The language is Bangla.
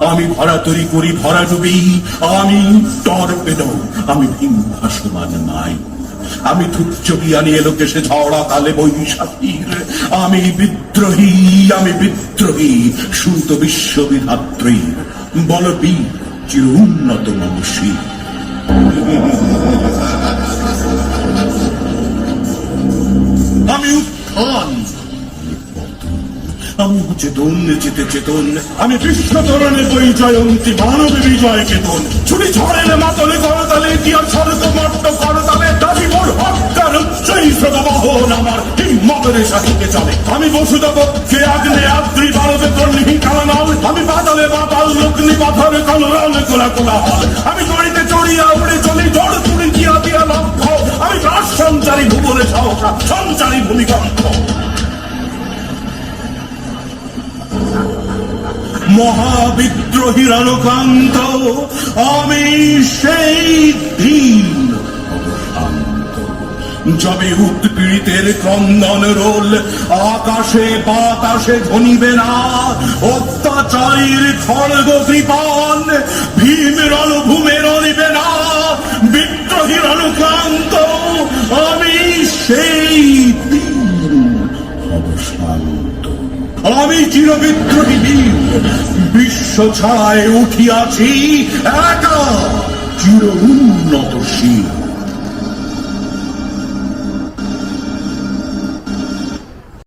আমি ভরাতরি করি ভরা ডুবি, আমি টর্পেডো, আমি ভীম ভাসমান নাই, আমি ধূপচকিয়ানি এলোকেশে ঝড়া কালে বৈশাখীর, আমি বিদ্রোহী, আমি বিদ্রোহী সুত বিশ্ববিধাত্রীর, বলবীর চির উন্নত মনীষী। আমি উত্থান, আমি চেতন চেতে চেতন, আমি বিশ্বতরণে বই জয়ন্তী মানব বিজয় চেতন, ছুটি ঝড়েলে মাতলে করতালে দিয়া সরত মট্ট করতালে দাবি মোর হত্যার উচ্চই স্রোতবহন আমার হিম্মতের সাথে চলে। আমি বসুধা পক্ষে আগ্নে আদ্রি ভারতে তর্ণিহী কালানল, আমি পাতালে পাতাল লগ্নি পাথর কলরল কোলা কোলা হল, আমি গড়িতে চড়িয়া উড়ে চলি জড় তুড়ি দিয়া দিয়া লক্ষ্য, আমি প্রাস সঞ্চারী ভুবনে সহসা সঞ্চারী ভূমিকম্প। মহাবিদ্রোহীর অনুকান্ত আমি সেই দিন অবসান্ত, যবে উৎপীড়িতের ক্রন্দন রোল আকাশে বাতাসে ধ্বনিবে না, অত্যাচারীর খড়গ কৃপান ভীম রণভূমে রণিবে না, বিদ্রোহীর অনুকান্ত আমি সেই দিন অবসান্ত। আমি চিরবিদ্রোহী বীর, বিশ্ব ছায় উঠিয়াছি একা চির উন্নত শীল।